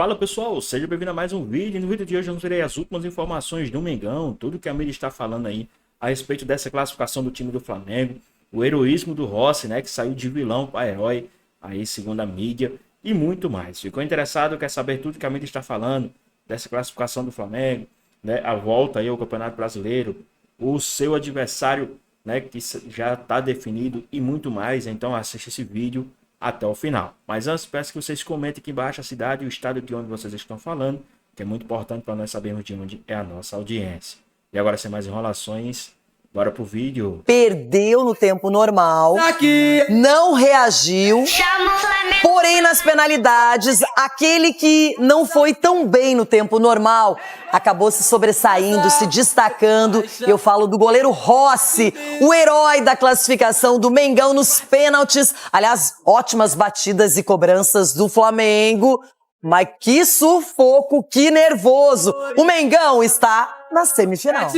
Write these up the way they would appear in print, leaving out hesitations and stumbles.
Fala pessoal, seja bem-vindo a mais um vídeo. No vídeo de hoje eu verei as últimas informações do Mengão, tudo que a mídia está falando aí a respeito dessa classificação do time do Flamengo, o heroísmo do Rossi, né, que saiu de vilão para herói, aí segundo a mídia, e muito mais. Ficou interessado, quer saber tudo que a mídia está falando dessa classificação do Flamengo, né, a volta aí ao Campeonato Brasileiro, o seu adversário, né, que já está definido e muito mais, então assista esse vídeo até o final. Mas antes, peço que vocês comentem aqui embaixo a cidade e o estado de onde vocês estão falando, que é muito importante para nós sabermos de onde é a nossa audiência. E agora, sem mais enrolações, bora pro vídeo. Perdeu no tempo normal, não reagiu, porém nas penalidades, aquele que não foi tão bem no tempo normal acabou se sobressaindo, se destacando. Eu falo do goleiro Rossi, o herói da classificação do Mengão nos pênaltis. Aliás, ótimas batidas e cobranças do Flamengo. Mas que sufoco, que nervoso. O Mengão está na semifinal.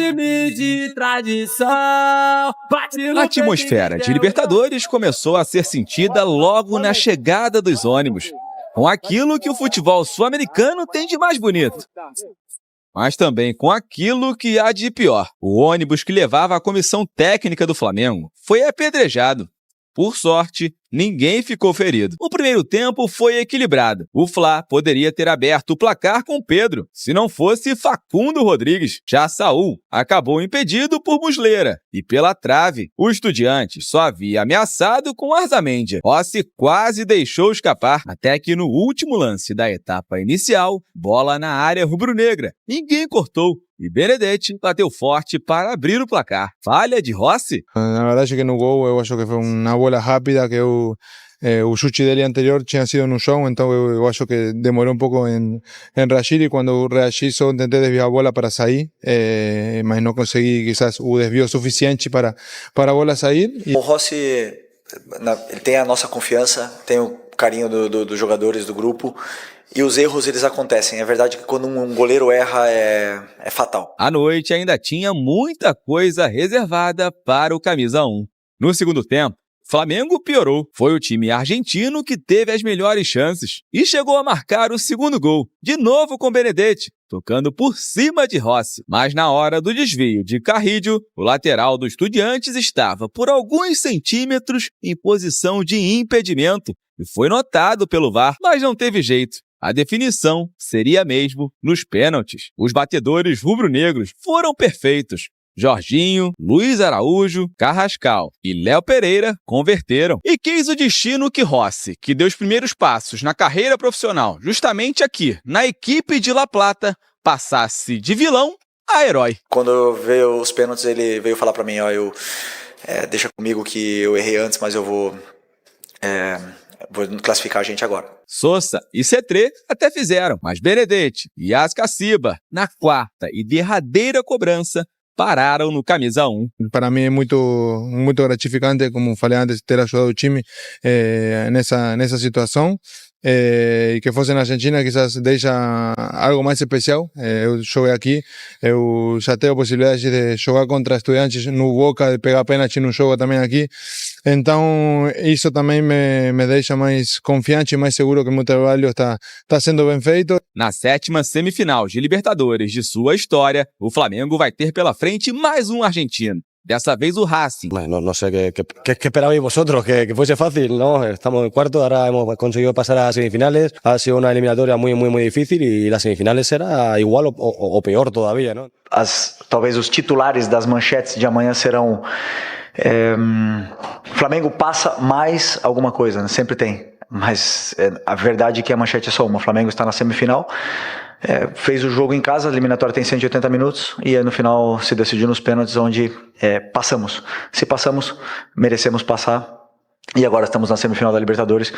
A atmosfera de Libertadores começou a ser sentida logo na chegada dos ônibus, com aquilo que o futebol sul-americano tem de mais bonito, mas também com aquilo que há de pior. O ônibus que levava a comissão técnica do Flamengo foi apedrejado. Por sorte, ninguém ficou ferido. O primeiro tempo foi equilibrado. O Fla poderia ter aberto o placar com Pedro, se não fosse Facundo Rodrigues. Já Saul acabou impedido por Muslera. E pela trave, o Estudiantes só havia ameaçado com Arzamendia. Rossi quase deixou escapar, até que no último lance da etapa inicial, bola na área rubro-negra. Ninguém cortou. E Benedetti bateu forte para abrir o placar. Falha de Rossi? Na verdade é que no gol eu acho que foi uma bola rápida que o chute dele anterior tinha sido no chão, então eu acho que demorou um pouco em reagir e quando reagi só tentei desviar a bola para sair, mas não consegui quizás o desvio suficiente para a bola sair. O Rossi ele tem a nossa confiança, tem o carinho dos jogadores do grupo. E os erros, eles acontecem. É verdade que quando um goleiro erra, é fatal. A noite ainda tinha muita coisa reservada para o camisa 1. No segundo tempo, o Flamengo piorou. Foi o time argentino que teve as melhores chances e chegou a marcar o segundo gol, de novo com Benedetti, tocando por cima de Rossi. Mas na hora do desvio de Carrillo, o lateral do Estudiantes estava por alguns centímetros em posição de impedimento e foi notado pelo VAR, mas não teve jeito. A definição seria mesmo nos pênaltis. Os batedores rubro-negros foram perfeitos. Jorginho, Luiz Araújo, Carrascal e Léo Pereira converteram. E quis o destino que Rossi, que deu os primeiros passos na carreira profissional, justamente aqui, na equipe de La Plata, passasse de vilão a herói. Quando veio os pênaltis, ele veio falar pra mim, ó, deixa comigo que eu errei antes, mas eu vou classificar a gente agora. Sousa e Cetré até fizeram, mas Benedetti e Ascaciba, na quarta e derradeira cobrança, pararam no camisa 1. Para mim é muito gratificante, como falei antes, ter ajudado o time nessa situação. E que fosse na Argentina quizás deixa algo mais especial. Eu joguei aqui, eu já tenho a possibilidade de jogar contra Estudiantes no Boca, de pegar pênalti no jogo também aqui. Então isso também me deixa mais confiante e mais seguro que o meu trabalho está sendo bem feito. Na sétima semifinal de Libertadores de sua história, o Flamengo vai ter pela frente mais um argentino. Dessa vez o Racing. No sé qué esperabais vosotros, que fuese fácil, ¿no? Estamos en cuarto, ahora hemos conseguido pasar a las semifinales. Ha sido una eliminatoria muy difícil y las semifinales será igual o peor todavía, ¿no? Talvez os titulares das manchetes de amanhã serão Flamengo passa mais alguma coisa, né? Sempre tem. Mas a verdade é que a manchete é só uma. O Flamengo está na semifinal. Fez o jogo em casa, a eliminatória tem 180 minutos e no final se decidiu nos pênaltis onde passamos. Se passamos, merecemos passar e agora estamos na semifinal da Libertadores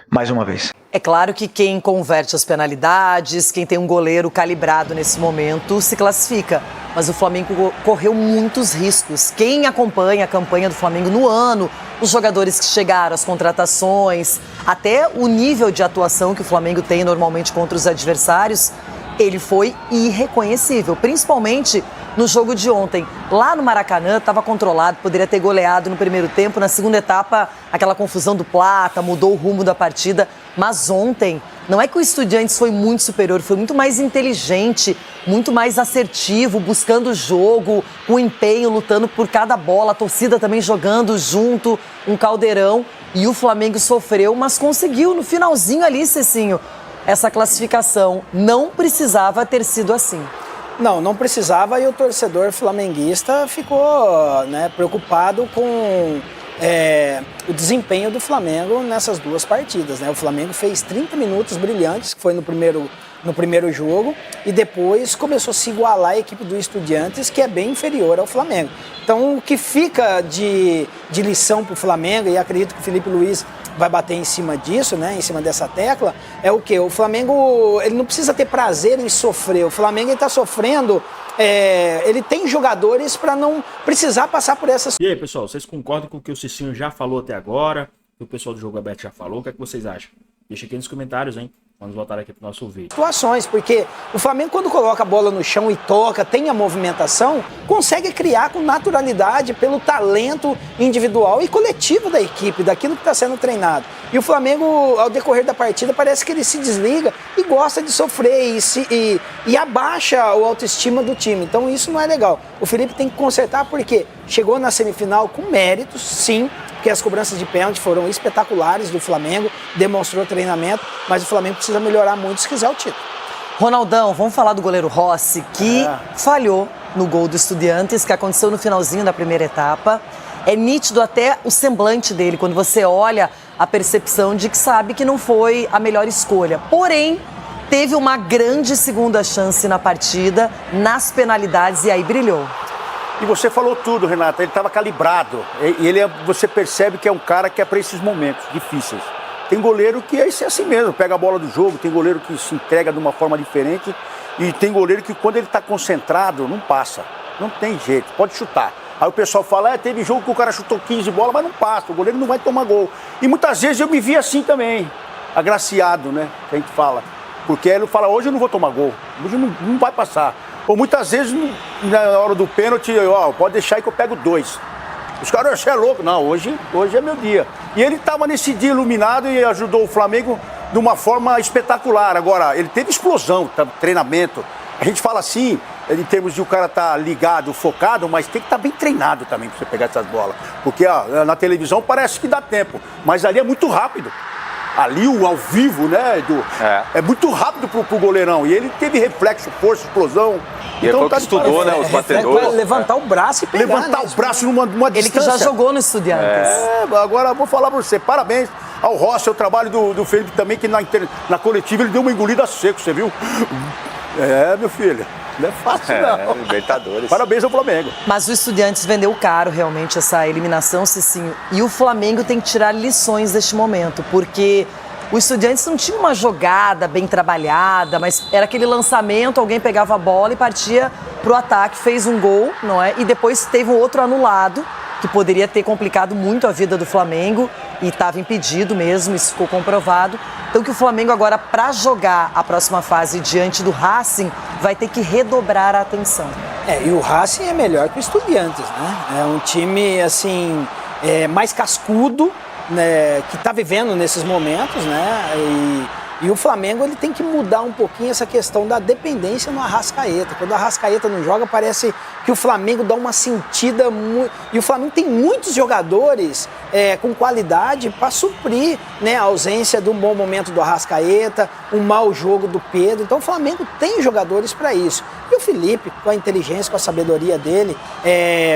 mais uma vez. É claro que quem converte as penalidades, quem tem um goleiro calibrado nesse momento, se classifica. Mas o Flamengo correu muitos riscos. Quem acompanha a campanha do Flamengo no ano, os jogadores que chegaram, as contratações, até o nível de atuação que o Flamengo tem normalmente contra os adversários, ele foi irreconhecível, principalmente no jogo de ontem. Lá no Maracanã estava controlado, poderia ter goleado no primeiro tempo. Na segunda etapa, aquela confusão do Plata, mudou o rumo da partida. Mas ontem, Não é que o Estudiantes foi muito superior, foi muito mais inteligente, muito mais assertivo, buscando o jogo, com empenho, lutando por cada bola, a torcida também jogando junto, um caldeirão. E o Flamengo sofreu, mas conseguiu no finalzinho ali, Cecinho, essa classificação. Não precisava ter sido assim. Não precisava, e o torcedor flamenguista ficou, né, preocupado com o desempenho do Flamengo nessas duas partidas, né? O Flamengo fez 30 minutos brilhantes, que foi no primeiro jogo, e depois começou a se igualar a equipe do Estudiantes, que é bem inferior ao Flamengo. Então, o que fica de lição para o Flamengo, e acredito que o Felipe Luiz vai bater em cima disso, né, em cima dessa tecla, é o quê? O Flamengo, ele não precisa ter prazer em sofrer. O Flamengo está sofrendo, ele tem jogadores para não precisar passar por essas... E aí, pessoal, vocês concordam com o que o Cicinho já falou até agora? O que o pessoal do Jogo Aberto já falou? O que é que vocês acham? Deixa aqui nos comentários, hein? Vamos voltar aqui para o nosso vídeo. Situações, porque o Flamengo, quando coloca a bola no chão e toca, tem a movimentação, consegue criar com naturalidade pelo talento individual e coletivo da equipe, daquilo que está sendo treinado. E o Flamengo, ao decorrer da partida, parece que ele se desliga e gosta de sofrer e abaixa o autoestima do time. Então isso não é legal. O Felipe tem que consertar porque chegou na semifinal com méritos, sim, porque as cobranças de pênalti foram espetaculares do Flamengo, demonstrou treinamento, mas o Flamengo precisa melhorar muito se quiser o título. Ronaldão, vamos falar do goleiro Rossi, que falhou no gol do Estudiantes, que aconteceu no finalzinho da primeira etapa. É nítido até o semblante dele, quando você olha a percepção de que sabe que não foi a melhor escolha. Porém, teve uma grande segunda chance na partida, nas penalidades, e aí brilhou. E você falou tudo, Renata, ele estava calibrado. E você percebe que é um cara que é para esses momentos difíceis. Tem goleiro que é assim mesmo, pega a bola do jogo, tem goleiro que se entrega de uma forma diferente e tem goleiro que quando ele está concentrado, não passa. Não tem jeito, pode chutar. Aí o pessoal fala, teve jogo que o cara chutou 15 bolas, mas não passa, o goleiro não vai tomar gol. E muitas vezes eu me vi assim também, agraciado, né, que a gente fala. Porque ele fala, hoje eu não vou tomar gol, hoje não vai passar. Ou muitas vezes, na hora do pênalti, pode deixar aí que eu pego 2. Os caras, você é louco. Não, hoje é meu dia. E ele estava nesse dia iluminado e ajudou o Flamengo de uma forma espetacular. Agora, ele teve explosão, treinamento. A gente fala assim, em termos de o cara estar ligado, focado, mas tem que estar bem treinado também para você pegar essas bolas. Porque na televisão parece que dá tempo, mas ali é muito rápido. Ali o ao vivo, né, é muito rápido pro goleirão. E ele teve reflexo, força, explosão. E então tá estudou, né, os batedores. Levantar o braço e pegar. Levantar o braço numa distância. Ele que já jogou no Estudiantes. Agora eu vou falar pra você, parabéns ao Rossi, o trabalho do Felipe também, que na coletiva ele deu uma engolida seco, você viu? Meu filho. Não é fácil, não. Libertadores. Parabéns ao Flamengo. Mas o Estudiantes vendeu caro, realmente, essa eliminação, Cicinho. E o Flamengo tem que tirar lições deste momento, porque o Estudiantes não tinha uma jogada bem trabalhada, mas era aquele lançamento, alguém pegava a bola e partia pro ataque, fez um gol, não é? E depois teve um outro anulado, que poderia ter complicado muito a vida do Flamengo, e estava impedido mesmo, isso ficou comprovado. Então que o Flamengo agora, para jogar a próxima fase diante do Racing, vai ter que redobrar a atenção. E o Racing é melhor que o Estudiantes, né? É um time, assim, mais cascudo, né, que está vivendo nesses momentos, né? E o Flamengo, ele tem que mudar um pouquinho essa questão da dependência no Arrascaeta. Quando o Arrascaeta não joga, parece que o Flamengo dá uma sentida... E o Flamengo tem muitos jogadores com qualidade para suprir, né, a ausência de um bom momento do Arrascaeta, um mau jogo do Pedro. Então o Flamengo tem jogadores para isso. E o Felipe, com a inteligência, com a sabedoria dele,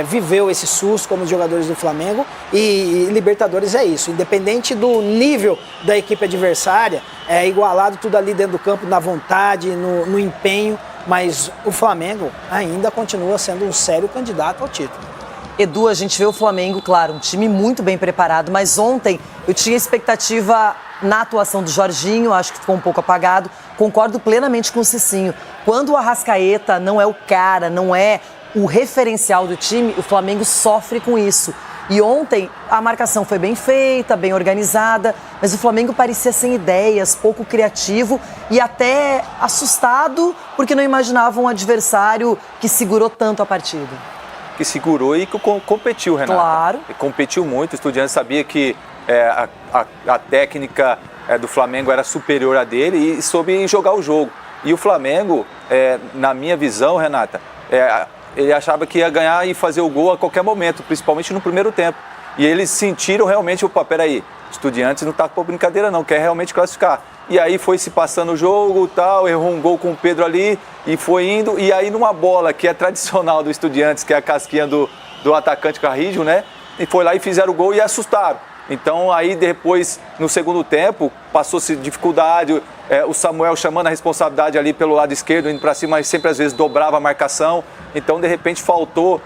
viveu esse susto como os jogadores do Flamengo. E Libertadores é isso. Independente do nível da equipe adversária, igualado tudo ali dentro do campo, na vontade, no empenho, mas o Flamengo ainda continua sendo um sério candidato ao título. Edu, a gente vê o Flamengo, claro, um time muito bem preparado, mas ontem eu tinha expectativa na atuação do Jorginho, acho que ficou um pouco apagado, concordo plenamente com o Cicinho. Quando o Arrascaeta não é o cara, não é o referencial do time, o Flamengo sofre com isso. E ontem a marcação foi bem feita, bem organizada, mas o Flamengo parecia sem ideias, pouco criativo e até assustado porque não imaginava um adversário que segurou tanto a partida. Que segurou e que competiu, Renata. Claro. E competiu muito, o Estudiantes sabia que a técnica do Flamengo era superior a dele e soube jogar o jogo. E o Flamengo, na minha visão, Renata, ele achava que ia ganhar e fazer o gol a qualquer momento, principalmente no primeiro tempo. E eles sentiram realmente o papel aí. Estudiantes não tá com brincadeira não, quer realmente classificar. E aí foi se passando o jogo, tal, errou um gol com o Pedro ali e foi indo. E aí numa bola que é tradicional do Estudiantes, que é a casquinha do atacante Carrillo, né? E foi lá e fizeram o gol e assustaram. Então aí depois, no segundo tempo, passou-se dificuldade, o Samuel chamando a responsabilidade ali pelo lado esquerdo, indo para cima, mas sempre às vezes dobrava a marcação. Então de repente faltou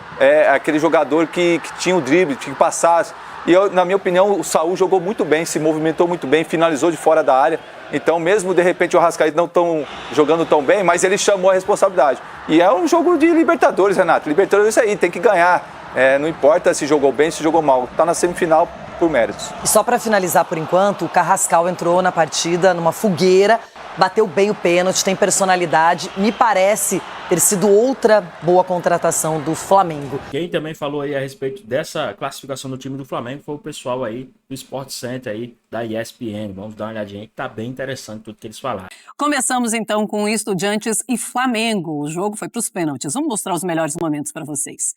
aquele jogador que tinha o drible, tinha que passar. E na minha opinião, o Saúl jogou muito bem, se movimentou muito bem, finalizou de fora da área. Então mesmo de repente o Arrascaeta não tão jogando tão bem, mas ele chamou a responsabilidade. E é um jogo de Libertadores, Renato. Libertadores é isso aí, tem que ganhar. Não importa se jogou bem, se jogou mal. Está na semifinal por méritos. E só para finalizar por enquanto, o Carrascal entrou na partida numa fogueira, bateu bem o pênalti, tem personalidade. Me parece ter sido outra boa contratação do Flamengo. Quem também falou aí a respeito dessa classificação do time do Flamengo foi o pessoal aí do Sport Center aí da ESPN. Vamos dar uma olhadinha aí que tá bem interessante tudo que eles falaram. Começamos então com Estudiantes e Flamengo. O jogo foi para os pênaltis. Vamos mostrar os melhores momentos para vocês.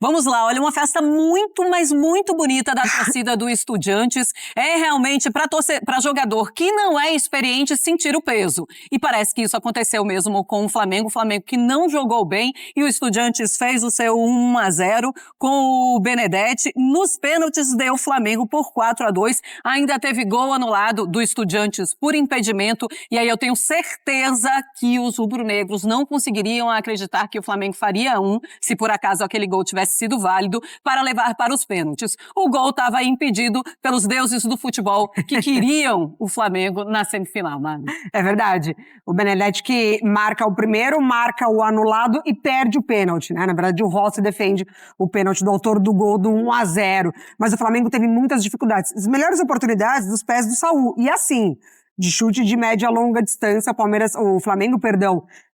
Vamos lá, olha, uma festa muito, mas muito bonita da torcida do Estudiantes. É realmente para jogador que não é experiente sentir o peso. E parece que isso aconteceu mesmo com o Flamengo que não jogou bem e o Estudiantes fez o seu 1-0 com o Benedetti. Nos pênaltis deu o Flamengo por 4-2. Ainda teve gol anulado do Estudiantes por impedimento. E aí eu tenho certeza que os rubro-negros não conseguiriam acreditar que o Flamengo faria se por acaso aquele gol tivesse sido válido, para levar para os pênaltis. O gol estava impedido pelos deuses do futebol que queriam o Flamengo na semifinal, mano. É verdade. O Benedetti que marca o primeiro, marca o anulado e perde o pênalti, né? Na verdade, o Rossi defende o pênalti do autor do gol do 1-0. Mas o Flamengo teve muitas dificuldades. As melhores oportunidades dos pés do Saúl. E assim, de chute de média a longa distância, o Flamengo,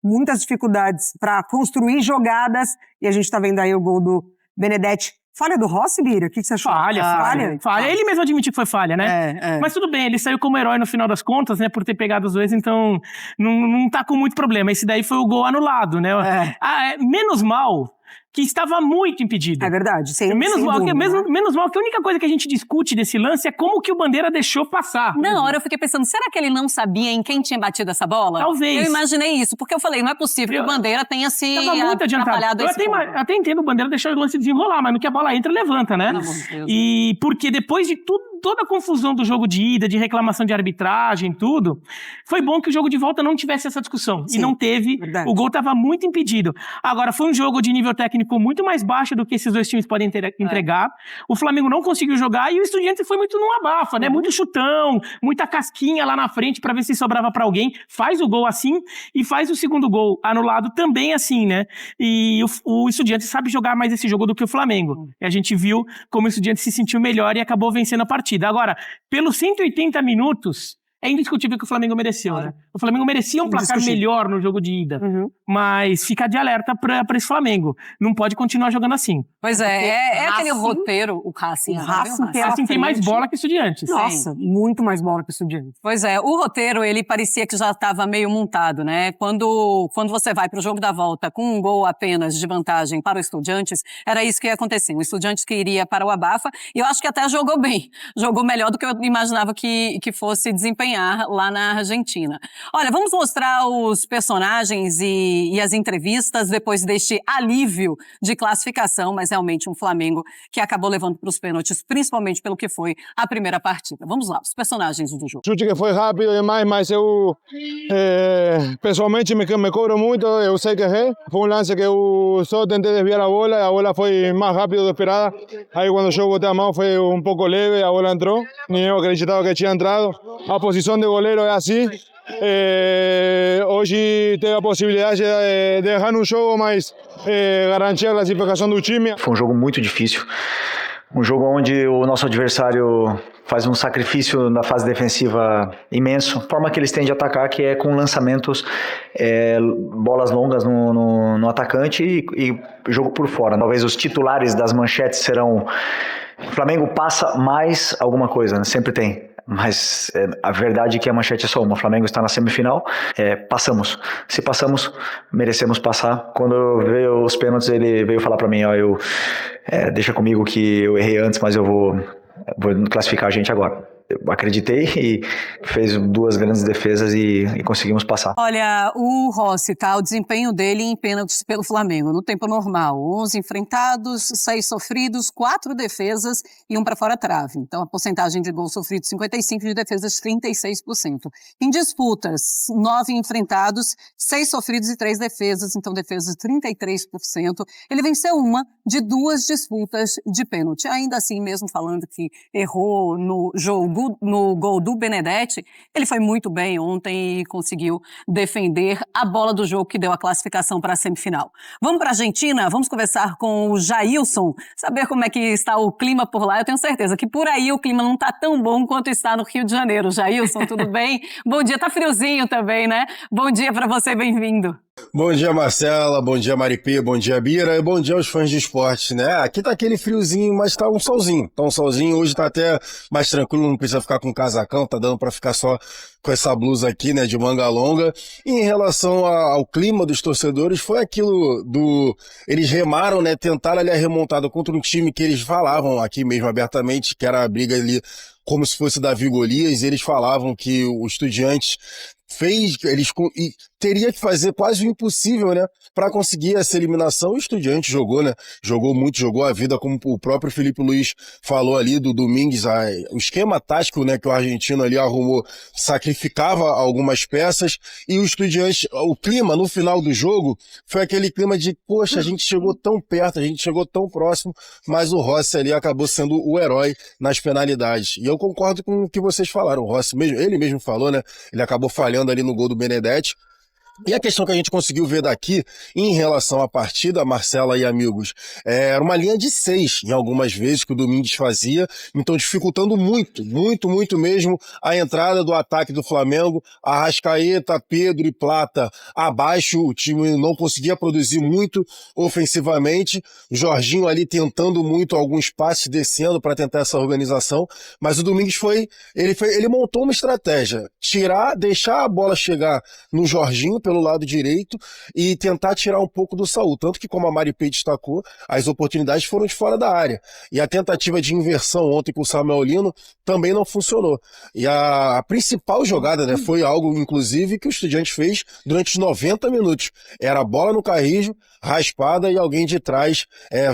muitas dificuldades para construir jogadas. E a gente tá vendo aí o gol do Benedetti. Falha do Rossi, Bira? O que você achou? Falha. Ele mesmo admitiu que foi falha, né? Mas tudo bem, ele saiu como herói no final das contas, né? Por ter pegado os dois, então não tá com muito problema. Esse daí foi o gol anulado, né? Menos mal que estava muito impedido. É verdade. Menos mal que a única coisa que a gente discute desse lance é como que o Bandeira deixou passar. Na hora eu fiquei pensando, será que ele não sabia em quem tinha batido essa bola? Talvez. Eu imaginei isso, porque eu falei, não é possível que o Bandeira tenha se muito adiantado. Eu até entendo o Bandeira deixar o lance desenrolar, mas no que a bola entra, levanta, né? E porque depois de toda a confusão do jogo de ida, de reclamação de arbitragem, tudo, foi bom que o jogo de volta não tivesse essa discussão. Sim, e não teve. Verdade. O gol estava muito impedido. Agora, foi um jogo de nível técnico muito mais baixo do que esses dois times podem entregar. O Flamengo não conseguiu jogar e o Estudiantes foi muito numa abafa, né? Muito chutão, muita casquinha lá na frente pra ver se sobrava pra alguém. Faz o gol assim e faz o segundo gol anulado também assim, né? E o Estudiantes sabe jogar mais esse jogo do que o Flamengo. E a gente viu como o Estudiantes se sentiu melhor e acabou vencendo a partida. Agora, pelos 180 minutos, é indiscutível que o Flamengo mereceu, né? O Flamengo merecia um placar melhor no jogo de ida. Mas fica de alerta pra esse Flamengo. Não pode continuar jogando assim. Pois é aquele roteiro, o Racing. O Racing tem mais bola que o Estudiantes. Nossa, muito mais bola que o Estudiantes. Pois é, o roteiro, ele parecia que já estava meio montado, né? Quando você vai pro jogo da volta com um gol apenas de vantagem para o Estudiantes, era isso que ia acontecer. O Estudiantes que iria para o abafa, e eu acho que até jogou bem. Jogou melhor do que eu imaginava que fosse desempenhar lá na Argentina. Olha, vamos mostrar os personagens e as entrevistas depois deste alívio de classificação, mas realmente um Flamengo que acabou levando para os pênaltis, principalmente pelo que foi a primeira partida. Vamos lá, os personagens do jogo. Chute que foi rápido demais, mas eu pessoalmente me cobro muito, eu sei que errei. Foi um lance que eu só tentei desviar a bola foi mais rápido do que esperada. Aí quando eu botei a mão foi um pouco leve, a bola entrou, nem eu acreditava que tinha entrado. A posição de goleiro é assim. Hoje teve a possibilidade de deixar no jogo, mas garantir a classificação do time. Foi um jogo muito difícil. Um jogo onde o nosso adversário faz um sacrifício na fase defensiva imenso. A forma que eles têm de atacar que é com lançamentos, bolas longas no atacante e jogo por fora. Talvez os titulares das manchetes serão: Flamengo passa mais alguma coisa, né? Sempre tem. mas a verdade é que a manchete é só uma. O Flamengo está na semifinal, passamos. Se passamos, merecemos passar. Quando veio os pênaltis, ele veio falar para mim, deixa comigo que eu errei antes, mas eu vou classificar a gente agora. Eu acreditei e fez 2 grandes defesas e conseguimos passar. Olha, o Rossi, tá? O desempenho dele em pênaltis pelo Flamengo, no tempo normal. 11 enfrentados, 6 sofridos, 4 defesas e 1 para fora trave. Então, a porcentagem de gols sofridos, 55%, de defesas, 36%. Em disputas, 9 enfrentados, 6 sofridos e 3 defesas. Então, defesas, 33%. Ele venceu uma de 2 disputas de pênalti. Ainda assim, mesmo falando que errou no gol do Benedetti, ele foi muito bem ontem e conseguiu defender a bola do jogo que deu a classificação para a semifinal. Vamos para a Argentina? Vamos conversar com o Jailson, saber como é que está o clima por lá. Eu tenho certeza que por aí o clima não está tão bom quanto está no Rio de Janeiro. Jailson, tudo bem? Bom dia, tá friozinho também, né? Bom dia para você, bem-vindo. Bom dia, Marcela, bom dia, Maripi, bom dia, Bira, e bom dia aos fãs de esporte, né? Aqui tá aquele friozinho, mas tá um solzinho. Hoje tá até mais tranquilo, não precisa ficar com casacão, tá dando pra ficar só com essa blusa aqui, né, de manga longa. E em relação ao clima dos torcedores, foi aquilo eles remaram, né, tentaram ali a remontada contra um time que eles falavam aqui mesmo abertamente, que era a briga ali como se fosse Davi e Golias. Eles falavam que o Estudiantes teria que fazer quase o impossível, né, para conseguir essa eliminação. O Estudiantes jogou, né, jogou muito, jogou a vida, como o próprio Felipe Luiz falou ali do Domingues, o esquema tático, né, que o argentino ali arrumou, sacrificava algumas peças, e o Estudiantes, o clima no final do jogo foi aquele clima de, poxa, a gente chegou tão perto, a gente chegou tão próximo, mas o Rossi ali acabou sendo o herói nas penalidades. E eu concordo com o que vocês falaram. O Rossi mesmo, ele mesmo falou, né, ele acabou falhando ali no gol do Benedetti. E a questão que a gente conseguiu ver daqui, em relação à partida, Marcela e amigos, era uma linha de 6, em algumas vezes, que o Domingues fazia, então dificultando muito mesmo a entrada do ataque do Flamengo. Arrascaeta, Pedro e Plata abaixo, o time não conseguia produzir muito ofensivamente, o Jorginho ali tentando muito alguns passes, descendo para tentar essa organização, mas o Domingues ele montou uma estratégia, deixar a bola chegar no Jorginho pelo lado direito e tentar tirar um pouco do Saúl. Tanto que, como a Mari P destacou, as oportunidades foram de fora da área. E a tentativa de inversão ontem com o Samuel Lino também não funcionou. E a principal jogada, né, foi algo, inclusive, que o Estudiantes fez durante os 90 minutos. Era a bola no Carrijo, raspada, e alguém de trás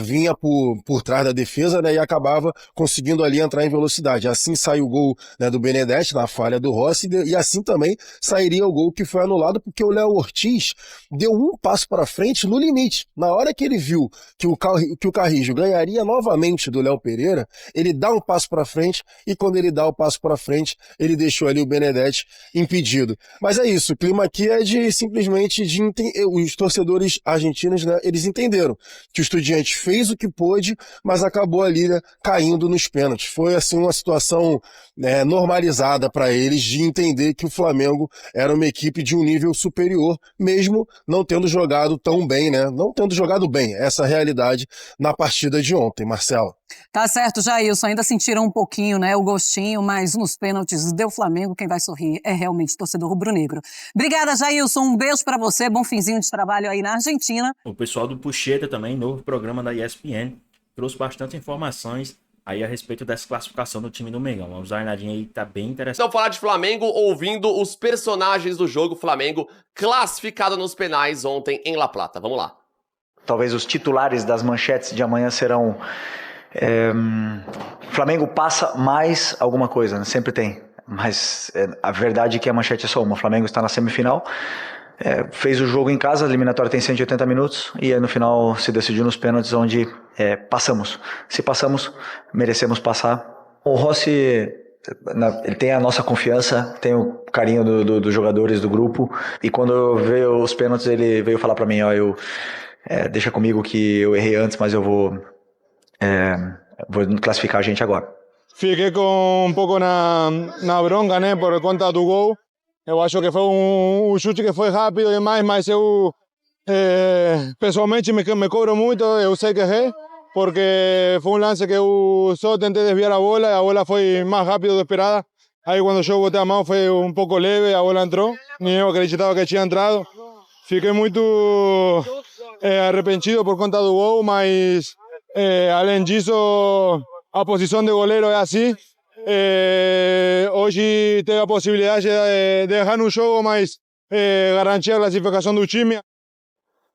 vinha por trás da defesa, né, e acabava conseguindo ali entrar em velocidade. Assim saiu o gol, né, do Benedetti, na falha do Rossi, e assim também sairia o gol que foi anulado, porque o Léo Ortiz deu um passo para frente no limite. Na hora que ele viu que o Carrijo ganharia novamente do Léo Pereira, ele dá um passo para frente, e quando ele dá o passo para frente, ele deixou ali o Benedetti impedido. Mas é isso, o clima aqui é simplesmente os torcedores argentinos, né, eles entenderam que o Estudiantes fez o que pôde, mas acabou ali, né, caindo nos pênaltis. Foi assim uma situação, né, normalizada para eles, de entender que o Flamengo era uma equipe de um nível superior, mesmo não tendo jogado tão bem, né? Não tendo jogado bem, essa realidade na partida de ontem, Marcela. Tá certo, Jailson, ainda sentiram um pouquinho, né, o gostinho, mas nos pênaltis deu Flamengo, quem vai sorrir é realmente o torcedor rubro-negro. Obrigada, Jailson, um beijo pra você, bom finzinho de trabalho aí na Argentina. O pessoal do Puxeta também, novo programa da ESPN, trouxe bastante informações aí a respeito dessa classificação do time do Mengão. Vamos dar uma olhadinha aí, tá bem interessante. Então, falar de Flamengo, ouvindo os personagens do jogo, Flamengo classificado nos penais ontem em La Plata. Vamos lá. Talvez os titulares das manchetes de amanhã serão... Flamengo passa mais alguma coisa, né? Sempre tem. Mas a verdade é que a manchete é só uma. O Flamengo está na semifinal, fez o jogo em casa, a eliminatória tem 180 minutos, e aí no final se decidiu nos pênaltis, onde passamos. Se passamos, merecemos passar. O Rossi, ele tem a nossa confiança, tem o carinho dos jogadores do grupo, e quando veio os pênaltis, ele veio falar para mim, deixa comigo que eu errei antes, mas eu vou classificar a gente agora. Fiquei com um pouco na bronca, né, por conta do gol. Eu acho que foi um chute que foi rápido demais, mas eu pessoalmente me cobro muito, eu sei que errei, porque foi um lance que eu só tentei desviar a bola foi mais rápido do que esperada. Aí quando eu botei a mão foi um pouco leve, a bola entrou. Nem eu acreditava que tinha entrado. Fiquei muito arrependido por conta do gol, mas além disso, a posição de goleiro é assim. Hoje teve a possibilidade de errar no jogo, mas garantir a classificação do time.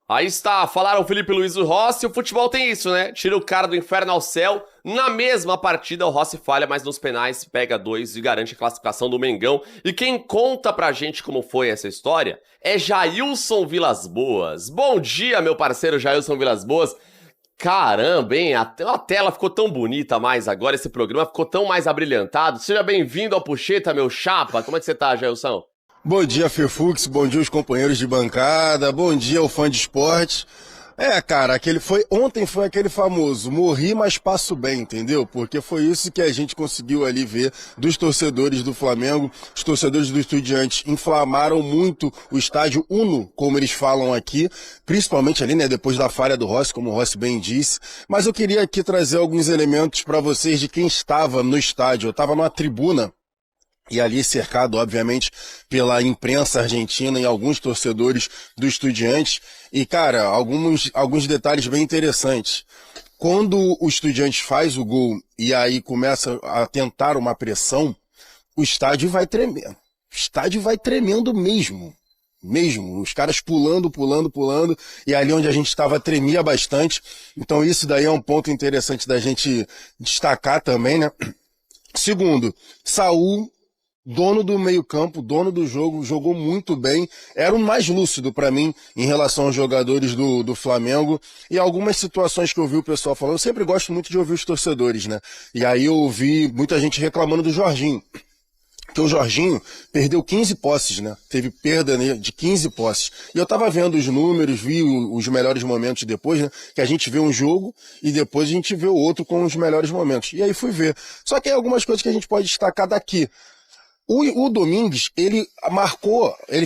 Aí está, falaram o Felipe Luiz e o Rossi, o futebol tem isso, né? Tira o cara do inferno ao céu. Na mesma partida, o Rossi falha, mas nos penais pega 2 e garante a classificação do Mengão. E quem conta pra gente como foi essa história é Jailson Vilas Boas. Bom dia, meu parceiro Jailson Vilas Boas. Caramba, hein? A tela ficou tão bonita mais agora, esse programa ficou tão mais abrilhantado. Seja bem-vindo ao Puxeta, meu chapa. Como é que você tá, Jailson? Bom dia, Fefux, bom dia os companheiros de bancada, bom dia ao fã de esporte. Cara, ontem foi aquele famoso, morri, mas passo bem, entendeu? Porque foi isso que a gente conseguiu ali ver dos torcedores do Flamengo. Os torcedores do Estudiantes inflamaram muito o estádio Uno, como eles falam aqui, principalmente ali, né, depois da falha do Rossi, como o Rossi bem disse. Mas eu queria aqui trazer alguns elementos para vocês de quem estava no estádio. Eu estava numa tribuna, e ali cercado, obviamente, pela imprensa argentina e alguns torcedores do Estudiantes. E, cara, alguns detalhes bem interessantes. Quando o Estudiantes faz o gol e aí começa a tentar uma pressão, o estádio vai tremer. O estádio vai tremendo mesmo. Os caras pulando, e ali onde a gente estava tremia bastante. Então isso daí é um ponto interessante da gente destacar também, né? Segundo, Saúl, dono do meio-campo, dono do jogo, jogou muito bem. Era o mais lúcido para mim em relação aos jogadores do Flamengo. E algumas situações que eu vi o pessoal falando, eu sempre gosto muito de ouvir os torcedores, né? E aí eu ouvi muita gente reclamando do Jorginho. Que o Jorginho perdeu 15 posses, né? Teve perda de 15 posses. E eu tava vendo os números, vi os melhores momentos depois, né? Que a gente vê um jogo e depois a gente vê o outro com os melhores momentos. E aí fui ver. Só que tem algumas coisas que a gente pode destacar daqui. O Domingues, ele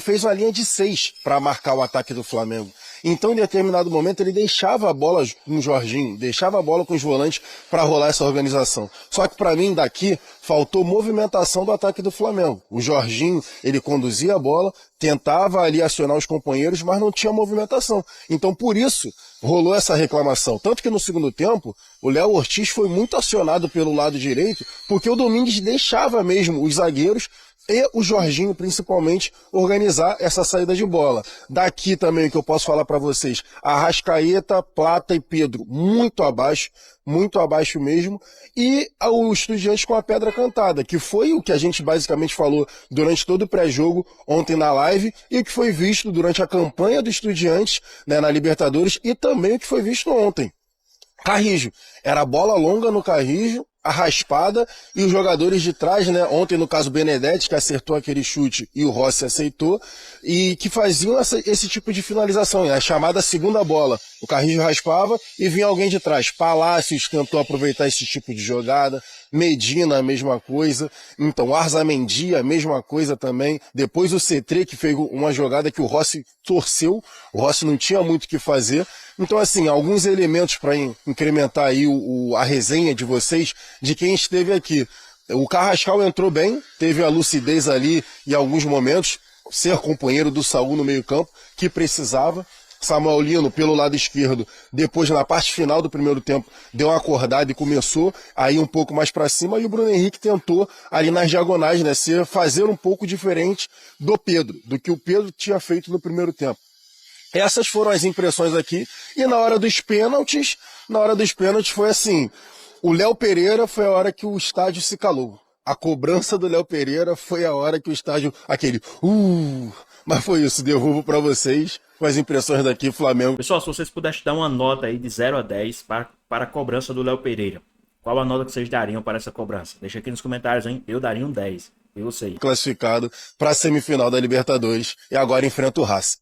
fez uma linha de 6 para marcar o ataque do Flamengo. Então, em determinado momento, ele deixava a bola com o Jorginho, deixava a bola com os volantes para rolar essa organização. Só que, para mim, daqui, faltou movimentação do ataque do Flamengo. O Jorginho, ele conduzia a bola, tentava ali acionar os companheiros, mas não tinha movimentação. Então, por isso, rolou essa reclamação. Tanto que no segundo tempo, o Léo Ortiz foi muito acionado pelo lado direito, porque o Domingues deixava mesmo os zagueiros e o Jorginho, principalmente, organizar essa saída de bola. Daqui também o que eu posso falar para vocês, Arrascaeta, Plata e Pedro, muito abaixo mesmo, e o Estudiantes com a pedra cantada, que foi o que a gente basicamente falou durante todo o pré-jogo ontem na live, e o que foi visto durante a campanha do Estudiantes, né, na Libertadores, e também o que foi visto ontem. Carrijo, era bola longa no Carrijo, a raspada, e os jogadores de trás, né, ontem no caso Benedetti, que acertou aquele chute e o Rossi aceitou, e que faziam esse tipo de finalização, né, a chamada segunda bola. O Carrijo raspava e vinha alguém de trás. Palácios tentou aproveitar esse tipo de jogada, Medina a mesma coisa, então Arzamendi a mesma coisa também, depois o Cetré que fez uma jogada que o Rossi torceu, o Rossi não tinha muito o que fazer. Então, assim, alguns elementos para incrementar aí a resenha de vocês, de quem esteve aqui. O Carrascal entrou bem, teve a lucidez ali em alguns momentos, ser companheiro do Saúl no meio-campo, que precisava. Samuel Lino, pelo lado esquerdo, depois na parte final do primeiro tempo, deu uma acordada e começou a ir um pouco mais para cima, e o Bruno Henrique tentou ali nas diagonais, né, fazer um pouco diferente do que o Pedro tinha feito no primeiro tempo. Essas foram as impressões aqui, e na hora dos pênaltis foi assim, o Léo Pereira foi a hora que o estádio se calou. A cobrança do Léo Pereira foi a hora que o estádio, mas foi isso, devolvo para vocês com as impressões daqui, Flamengo. Pessoal, se vocês pudessem dar uma nota aí de 0 a 10 para a cobrança do Léo Pereira, qual a nota que vocês dariam para essa cobrança? Deixa aqui nos comentários, hein? Eu daria um 10, e você? Classificado para a semifinal da Libertadores, e agora enfrenta o Racing.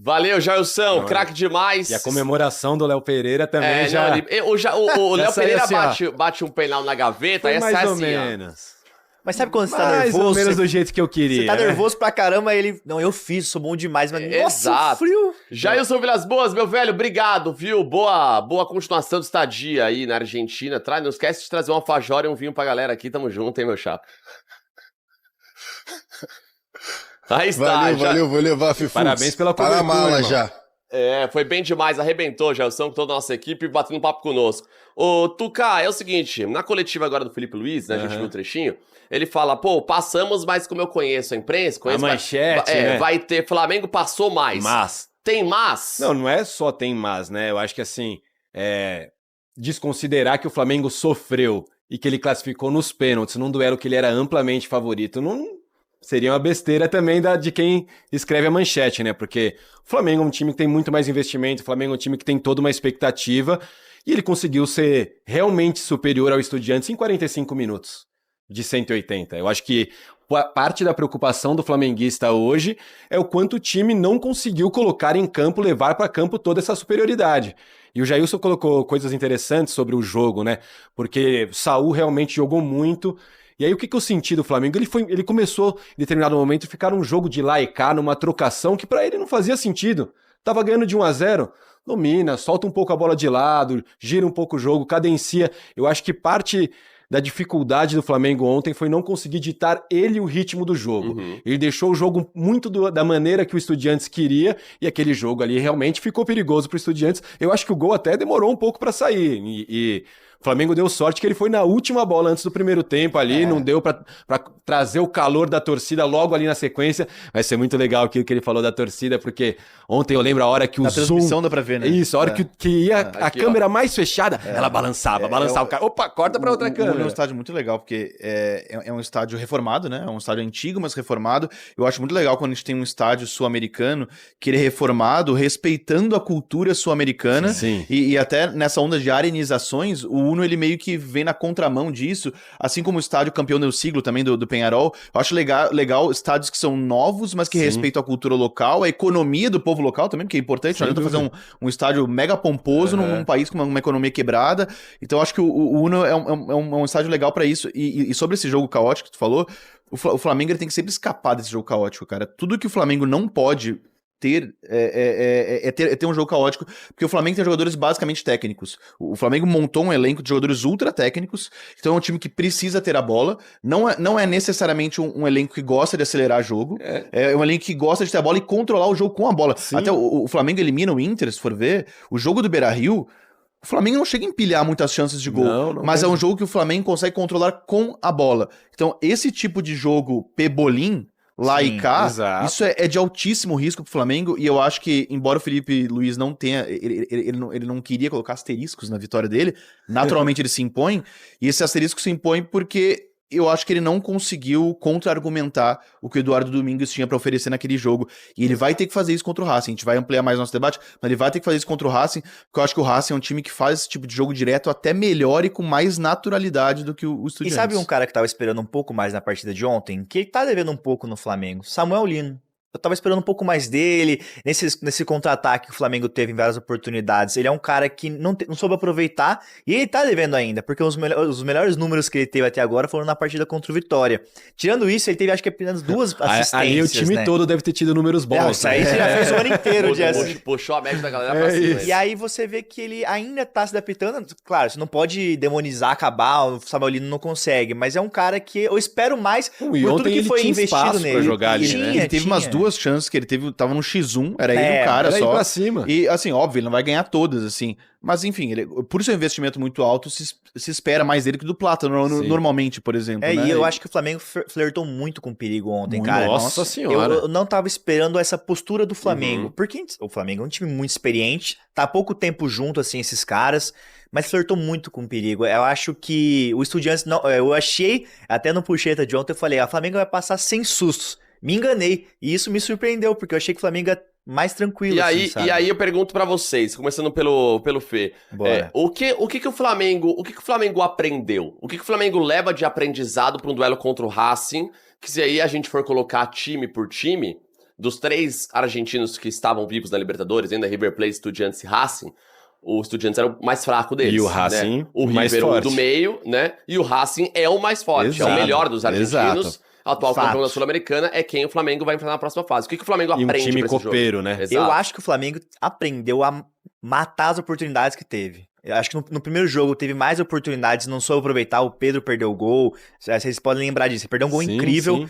Valeu, Jailson, craque demais. E a comemoração do Léo Pereira também o Léo Pereira assim, bate um penal na gaveta, foi essa mais é ou assim, menos. Mas sabe quando você tá nervoso? Mais ou menos do jeito que eu queria. Você tá nervoso pra caramba, ele... Não, eu fiz, sou bom demais, mas... Nossa, frio! Jailson Vilas Boas, meu velho, obrigado, viu? Boa continuação do estadia aí na Argentina. Não esquece de trazer uma alfajora e um vinho pra galera aqui, tamo junto, hein, meu chapa? Aí está. Valeu, vou levar, Fifu. Parabéns pela Para a cobertura, mala irmão. já. Foi bem demais, arrebentou, Gelson, com toda a nossa equipe, batendo um papo conosco. Ô, Tuca, é o seguinte, na coletiva agora do Felipe Luiz, né, a gente viu um trechinho, ele fala, pô, passamos, mas como eu conheço a imprensa, conheço... A manchete, né? Vai ter, Flamengo passou mais. Mas. Tem mas? Não é só tem mas, né? Eu acho que assim, desconsiderar que o Flamengo sofreu e que ele classificou nos pênaltis, num duelo que ele era amplamente favorito, não seria uma besteira também de quem escreve a manchete, né? Porque o Flamengo é um time que tem muito mais investimento, o Flamengo é um time que tem toda uma expectativa, e ele conseguiu ser realmente superior ao Estudiantes em 45 minutos de 180. Eu acho que parte da preocupação do flamenguista hoje é o quanto o time não conseguiu colocar em campo, levar para campo toda essa superioridade. E o Jailson colocou coisas interessantes sobre o jogo, né? Porque Saul realmente jogou muito. E aí o que eu senti do Flamengo? Ele começou, em determinado momento, a ficar um jogo de lá e cá, numa trocação que para ele não fazia sentido. Tava ganhando de 1-0, domina, solta um pouco a bola de lado, gira um pouco o jogo, cadencia. Eu acho que parte da dificuldade do Flamengo ontem foi não conseguir ditar ele o ritmo do jogo. Ele deixou o jogo muito da maneira que o Estudiantes queria, e aquele jogo ali realmente ficou perigoso para o Estudiantes. Eu acho que o gol até demorou um pouco para sair, e o Flamengo deu sorte que ele foi na última bola antes do primeiro tempo ali, não deu para trazer o calor da torcida logo ali na sequência. Vai ser muito legal aquilo que ele falou da torcida, porque ontem eu lembro a hora que o zoom... transmissão dá pra ver, né? Isso, a hora que ia a câmera mais fechada, ela balançava o cara. Opa, corta pra outra câmera. É um estádio muito legal, porque é um estádio reformado, né? É um estádio antigo, mas reformado. Eu acho muito legal quando a gente tem um estádio sul-americano que ele é reformado, respeitando a cultura sul-americana. Sim. E até nessa onda de arenizações, o Uno ele meio que vem na contramão disso, assim como o estádio campeão do siglo também do Peñarol. Eu acho legal estádios que são novos, mas que respeitam a cultura local, a economia do povo local também, porque é importante. Não adianta fazer um estádio mega pomposo num país com uma economia quebrada. Então eu acho que o Uno é um estádio legal pra isso. E sobre esse jogo caótico que tu falou, o Flamengo ele tem que sempre escapar desse jogo caótico, cara. Tudo que o Flamengo não pode ter um jogo caótico, porque o Flamengo tem jogadores basicamente técnicos. O Flamengo montou um elenco de jogadores ultra técnicos, então é um time que precisa ter a bola, não é necessariamente um elenco que gosta de acelerar jogo, é um elenco que gosta de ter a bola e controlar o jogo com a bola. Sim. Até o Flamengo elimina o Inter, se for ver, o jogo do Beira-Rio, o Flamengo não chega a empilhar muitas chances de gol, mas é um jogo que o Flamengo consegue controlar com a bola. Então esse tipo de jogo pebolim, lá e cá, isso é de altíssimo risco pro Flamengo, e eu acho que, embora o Felipe Luiz não tenha, ele não queria colocar asteriscos na vitória dele, naturalmente ele se impõe, e esse asterisco se impõe porque eu acho que ele não conseguiu contra-argumentar o que o Eduardo Domingues tinha para oferecer naquele jogo. E ele vai ter que fazer isso contra o Racing. A gente vai ampliar mais nosso debate, mas ele vai ter que fazer isso contra o Racing, porque eu acho que o Racing é um time que faz esse tipo de jogo direto até melhor e com mais naturalidade do que o Estudiantes. E sabe um cara que tava esperando um pouco mais na partida de ontem, que tá devendo um pouco no Flamengo? Samuel Lino. Eu tava esperando um pouco mais dele, nesse contra-ataque que o Flamengo teve em várias oportunidades. Ele é um cara que não soube aproveitar, e ele tá devendo ainda, porque os melhores números que ele teve até agora foram na partida contra o Vitória. Tirando isso, ele teve acho que apenas 2 assistências. Aí o time todo deve ter tido números bons. Isso aí você já fez o ano inteiro de Puxou a média da galera pra cima. E aí você vê que ele ainda tá se adaptando. Claro, você não pode demonizar, acabar, o Samuel Lino não consegue, mas é um cara que eu espero mais por tudo que foi investido nele. Pra jogar ali, né? Ele teve umas 2 chances que ele teve, tava no X1, era ele um cara era só. ir pra cima. E assim, óbvio, ele não vai ganhar todas, assim. Mas enfim, por ser um investimento muito alto, se espera mais dele que do Plata, normalmente, por exemplo. É, né? e eu acho que o Flamengo flertou muito com perigo ontem, cara. Nossa senhora. Eu não tava esperando essa postura do Flamengo. Porque o Flamengo é um time muito experiente, tá há pouco tempo junto, assim, esses caras, mas flertou muito com perigo. Eu acho que o Estudiantes, não, eu achei, até no Puxeta de ontem, eu falei, o Flamengo vai passar sem sustos. Me enganei, e isso me surpreendeu, porque eu achei que o Flamengo ia mais tranquilo. E, assim, aí, sabe? e aí eu pergunto pra vocês, começando pelo Fê, o que o Flamengo aprendeu? O que o Flamengo leva de aprendizado pra um duelo contra o Racing? Que se aí a gente for colocar time por time, dos 3 argentinos que estavam vivos na Libertadores, ainda River Plate, Estudiantes e Racing, o Estudiantes era o mais fraco deles. E o Racing, né? O mais River forte. Do meio, né? E o Racing é o mais forte, é o melhor dos argentinos. Atual campeão da Sul-Americana é quem o Flamengo vai enfrentar na próxima fase. O que o Flamengo aprende um time pra esse copeiro, jogo? né? Exato. Eu acho que o Flamengo aprendeu a matar as oportunidades que teve. Eu acho que no primeiro jogo teve mais oportunidades, não soube aproveitar, o Pedro perdeu o gol, vocês podem lembrar disso, ele perdeu um gol incrível. Sim.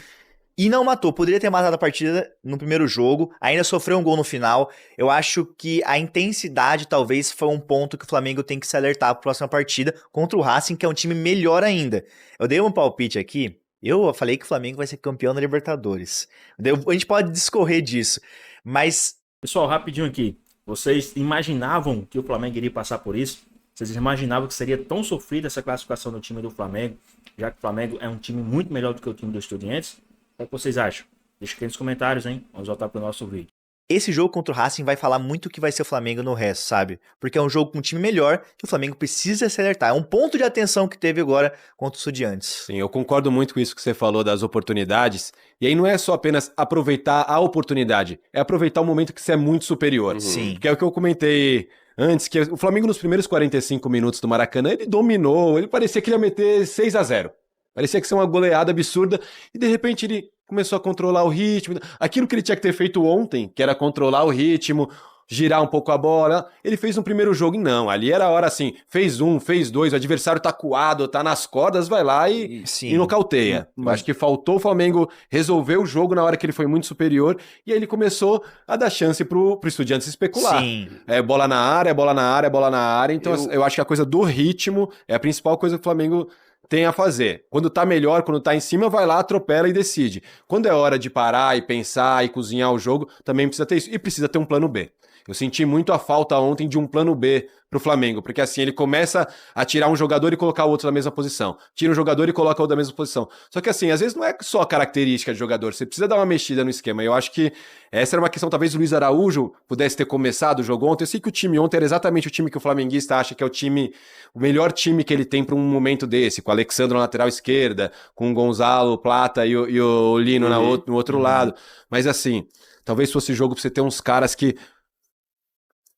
e não matou. Poderia ter matado a partida no primeiro jogo, ainda sofreu um gol no final. Eu acho que a intensidade talvez foi um ponto que o Flamengo tem que se alertar para a próxima partida contra o Racing, que é um time melhor ainda. Eu dei um palpite aqui, eu falei que o Flamengo vai ser campeão da Libertadores. A gente pode discorrer disso, mas... Pessoal, rapidinho aqui. Vocês imaginavam que o Flamengo iria passar por isso? Vocês imaginavam que seria tão sofrida essa classificação do time do Flamengo, já que o Flamengo é um time muito melhor do que o time dos Estudiantes? O que vocês acham? Deixa aqui nos comentários, hein? Vamos voltar pro nosso vídeo. Esse jogo contra o Racing vai falar muito o que vai ser o Flamengo no resto, sabe? Porque é um jogo com um time melhor que o Flamengo precisa se alertar. É um ponto de atenção que teve agora contra os Estudiantes. Sim, eu concordo muito com isso que você falou das oportunidades. E aí não é só apenas aproveitar a oportunidade, é aproveitar o momento que você é muito superior. Sim. Que é o que eu comentei antes, que o Flamengo nos primeiros 45 minutos do Maracanã, ele dominou, ele parecia que ele ia meter 6-0. Parecia que ia ser uma goleada absurda e de repente ele começou a controlar o ritmo. Aquilo que ele tinha que ter feito ontem, que era controlar o ritmo, girar um pouco a bola, ele fez no primeiro jogo e não. Ali era a hora assim, fez um, fez dois, o adversário tá coado, tá nas cordas, vai lá e nocauteia. Acho que faltou o Flamengo resolver o jogo na hora que ele foi muito superior e aí ele começou a dar chance pro Estudiantes especular. Sim. É bola na área, bola na área, bola na área. Então eu acho que a coisa do ritmo é a principal coisa que o Flamengo tem a fazer. Quando tá melhor, quando tá em cima, vai lá, atropela e decide. Quando é hora de parar e pensar e cozinhar o jogo, também precisa ter isso. E precisa ter um plano B. Eu senti muito a falta ontem de um plano B pro Flamengo, porque assim, ele começa a tirar um jogador e colocar o outro na mesma posição. Tira um jogador e coloca o outro na mesma posição. Só que assim, às vezes não é só característica de jogador, você precisa dar uma mexida no esquema. Eu acho que essa era uma questão, talvez o Luiz Araújo pudesse ter começado o jogo ontem. Eu sei que o time ontem era exatamente o time que o flamenguista acha que é o melhor time que ele tem para um momento desse, com o Alexandre na lateral esquerda, com o Gonzalo, Plata e o Lino no outro lado. Mas assim, talvez fosse jogo pra você ter uns caras que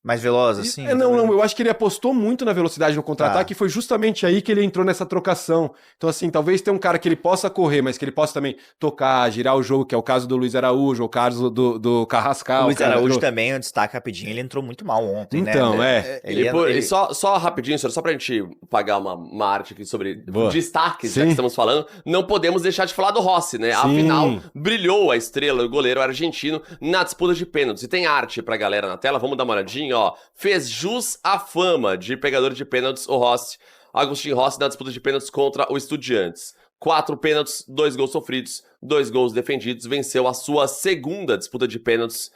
mais veloz, assim? Não, eu acho que ele apostou muito na velocidade no contra-ataque e foi justamente aí que ele entrou nessa trocação. Então, assim, talvez tenha um cara que ele possa correr, mas que ele possa também tocar, girar o jogo, que é o caso do Luiz Araújo, ou o caso do Carrascal. O Luiz Araújo também, eu destaco rapidinho, ele entrou muito mal ontem, então, né? Ele... Só rapidinho, senhor, só pra gente pagar uma arte aqui sobre destaques, já que estamos falando, não podemos deixar de falar do Rossi, né? Afinal, brilhou a estrela, o goleiro argentino, na disputa de pênaltis. E tem arte pra galera na tela, vamos dar uma olhadinha. Ó, fez jus à fama de pegador de pênaltis o Rossi, Agustín Rossi na disputa de pênaltis contra o Estudiantes. 4 pênaltis, 2 gols sofridos, 2 gols defendidos, venceu a sua segunda disputa de pênaltis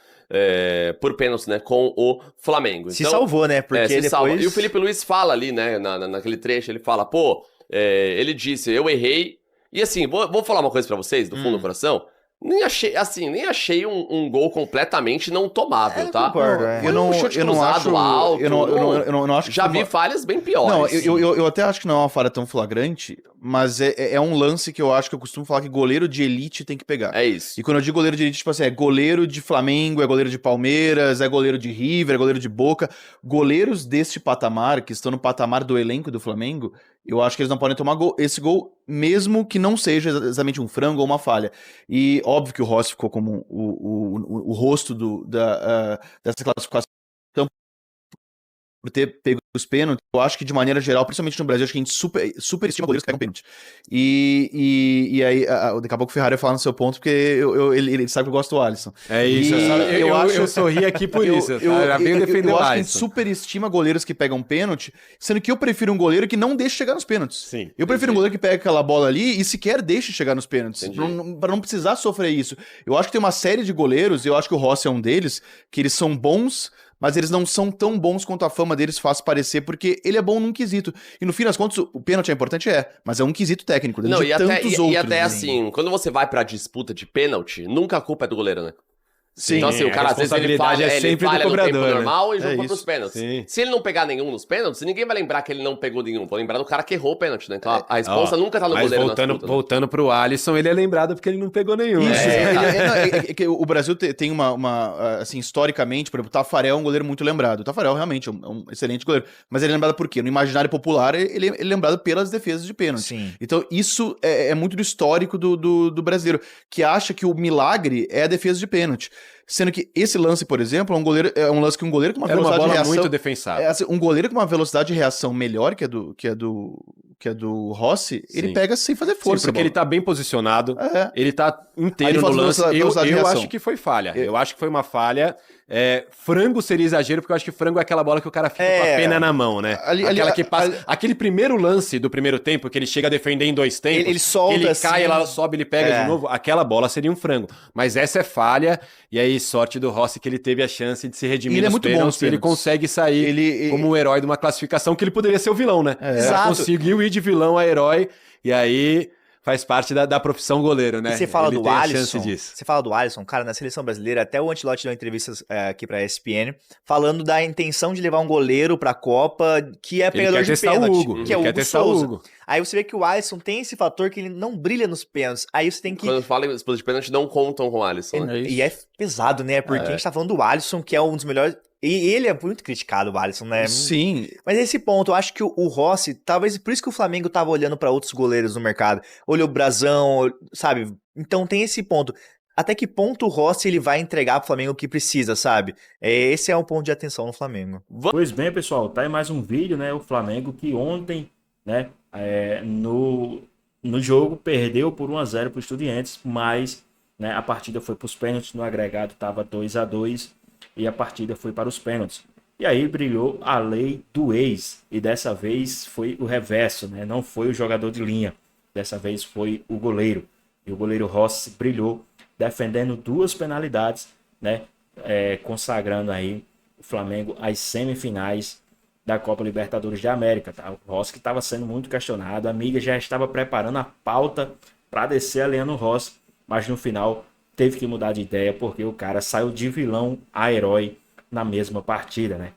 por pênaltis, né, com o Flamengo. Se salvou, né, porque depois... E o Felipe Luiz fala ali, né, naquele trecho, ele fala, ele disse, eu errei, e assim, vou falar uma coisa pra vocês, do fundo do coração, nem achei um gol completamente não tomável, tá? Concordo, eu não acho alto, eu não acho que já vi falhas bem piores. Não, eu até acho que não é uma falha tão flagrante, mas é um lance que eu acho que eu costumo falar que goleiro de elite tem que pegar. É isso. E quando eu digo goleiro de elite, tipo assim, é goleiro de Flamengo, é goleiro de Palmeiras, é goleiro de River, é goleiro de Boca. Goleiros deste patamar, que estão no patamar do elenco do Flamengo, eu acho que eles não podem tomar esse gol, mesmo que não seja exatamente um frango ou uma falha. E óbvio que o Rossi ficou como o rosto dessa classificação por ter pego os pênaltis. Eu acho que de maneira geral, principalmente no Brasil, acho que a gente super estima goleiros que pegam pênalti. E aí, daqui a pouco o Ferrari vai falar no seu ponto, porque ele sabe que eu gosto do Alisson. É isso, eu sorri aqui por isso. Eu venho defender o Alisson. Eu acho que a gente superestima goleiros que pegam pênalti, sendo que eu prefiro um goleiro que não deixe chegar nos pênaltis. Sim. Eu prefiro um goleiro que pega aquela bola ali e sequer deixe chegar nos pênaltis, pra não precisar sofrer isso. Eu acho que tem uma série de goleiros, eu acho que o Rossi é um deles, que eles são bons, mas eles não são tão bons quanto a fama deles faz parecer, porque ele é bom num quesito. E no fim das contas, o pênalti é importante, mas é um quesito técnico. Não, e até assim, quando você vai pra disputa de pênalti, nunca a culpa é do goleiro, né? Sim, então assim, o cara às vezes ele falha, sempre ele falha do cobrador, no tempo normal e né? joga pros pênaltis. Sim. Se ele não pegar nenhum nos pênaltis, ninguém vai lembrar que ele não pegou nenhum. Vou lembrar do cara que errou o pênalti, né? Então a responsa nunca tá no goleiro. Mas voltando pro Alisson, ele é lembrado porque ele não pegou nenhum. Isso, que o Brasil tem assim, historicamente, por exemplo, o Tafarel é um goleiro muito lembrado. O Tafarel realmente é um excelente goleiro. Mas ele é lembrado por quê? No imaginário popular, ele é lembrado pelas defesas de pênalti. Sim. Então isso é muito do histórico do brasileiro, que acha que o milagre é a defesa de pênalti. Sendo que esse lance, por exemplo, é um lance que um goleiro com uma velocidade de reação muito defensável. Um goleiro com uma velocidade de reação melhor que a do que é do Rossi, ele Sim. pega sem fazer força. Sim, porque ele tá bem posicionado, ele tá inteiro Aí no faz lance. velocidade de Eu reação. acho que foi falha. Eu acho que foi uma falha. Frango seria exagero, porque eu acho que frango é aquela bola que o cara fica com a pena na mão, né? Aquela que passa. Aquele primeiro lance do primeiro tempo, que ele chega a defender em 2 tempos, Ele solta ele assim. cai, ela sobe, ele pega de novo, aquela bola seria um frango. Mas essa é falha, e aí sorte do Rossi que ele teve a chance de se redimir Ele é nos muito bom pênaltis, nos ele pênaltis. consegue sair como o herói de uma classificação que ele poderia ser o vilão, né? Ele Exato. conseguiu ir de vilão a herói, e aí faz parte da profissão goleiro, né? E você fala Ele do tem a Alisson, chance disso. você fala do Alisson, cara, na seleção brasileira, até o Ancelotti deu uma entrevista aqui pra ESPN, falando da intenção de levar um goleiro pra Copa que é pegador quer de testar o pênalti, Hugo, que é ele o quer Hugo testar o Souza. Hugo. Aí você vê que o Alisson tem esse fator que ele não brilha nos pênaltis, aí você tem que... Quando fala em disputa de pênalti, não contam com o Alisson, né? E é pesado, né? Porque a gente tá falando do Alisson, que é um dos melhores... E ele é muito criticado, o Alisson, né? Sim. Mas esse ponto, eu acho que o Rossi, talvez por isso que o Flamengo tava olhando pra outros goleiros no mercado. Olhou o Brazão, sabe? Então tem esse ponto. Até que ponto o Rossi ele vai entregar pro Flamengo o que precisa, sabe? Esse é um ponto de atenção no Flamengo. Pois bem, pessoal, tá aí mais um vídeo, né? O Flamengo que ontem, né, no jogo perdeu por 1-0 pro Estudiantes, mas, né, a partida foi pros pênaltis, no agregado tava 2-2 e a partida foi para os pênaltis. E aí brilhou a lei do ex, e dessa vez foi o reverso, né? Não foi o jogador de linha, dessa vez foi o goleiro. E o goleiro Rossi brilhou, defendendo 2 penalidades, né? Consagrando aí o Flamengo às semifinais da Copa Libertadores da América, tá? O Rossi que estava sendo muito questionado, a amiga já estava preparando a pauta para descer a lenha no Rossi, mas no final teve que mudar de ideia porque o cara saiu de vilão a herói na mesma partida, né?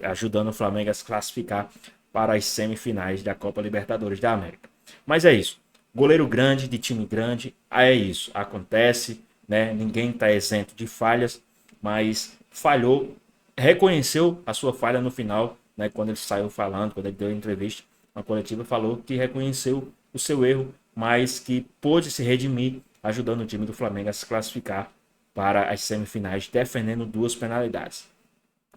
Ajudando o Flamengo a se classificar para as semifinais da Copa Libertadores da América. Mas é isso. Goleiro grande, de time grande, é isso. Acontece, né? Ninguém está isento de falhas, mas falhou, reconheceu a sua falha no final, né? Quando ele saiu falando, quando ele deu a entrevista, na coletiva, falou que reconheceu o seu erro, mas que pôde se redimir, ajudando o time do Flamengo a se classificar para as semifinais, defendendo 2 penalidades.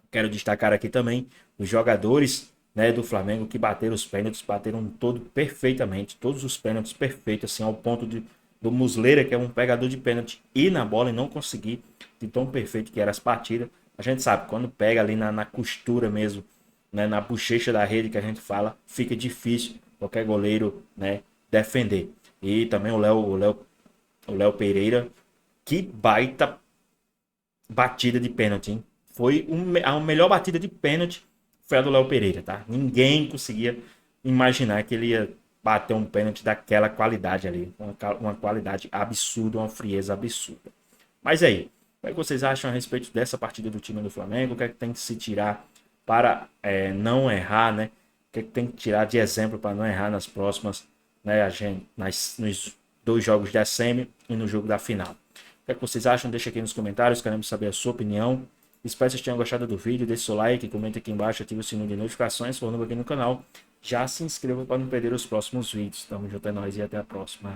Quero destacar aqui também os jogadores, né, do Flamengo que bateram os pênaltis, bateram perfeitamente, todos os pênaltis perfeitos, assim, ao ponto do Muslera, que é um pegador de pênalti, ir na bola e não conseguir, de tão perfeito que era as partidas. A gente sabe, quando pega ali na costura mesmo, né, na bochecha da rede que a gente fala, fica difícil qualquer goleiro, né, defender. E também o Léo Pereira, que baita batida de pênalti, hein? Foi a melhor batida de pênalti, foi a do Léo Pereira, tá? Ninguém conseguia imaginar que ele ia bater um pênalti daquela qualidade ali. Uma qualidade absurda, uma frieza absurda. Mas aí, o que vocês acham a respeito dessa partida do time do Flamengo? O que é que tem que se tirar para não errar, né? O que é que tem que tirar de exemplo para não errar nas próximas, né? Nos 2 jogos da semi e no jogo da final. O que é que vocês acham? Deixa aqui nos comentários, queremos saber a sua opinião. Espero que vocês tenham gostado do vídeo, deixe seu like, comenta aqui embaixo, ative o sininho de notificações, se for novo aqui no canal. Já se inscreva para não perder os próximos vídeos. Tamo junto, é nóis e até a próxima.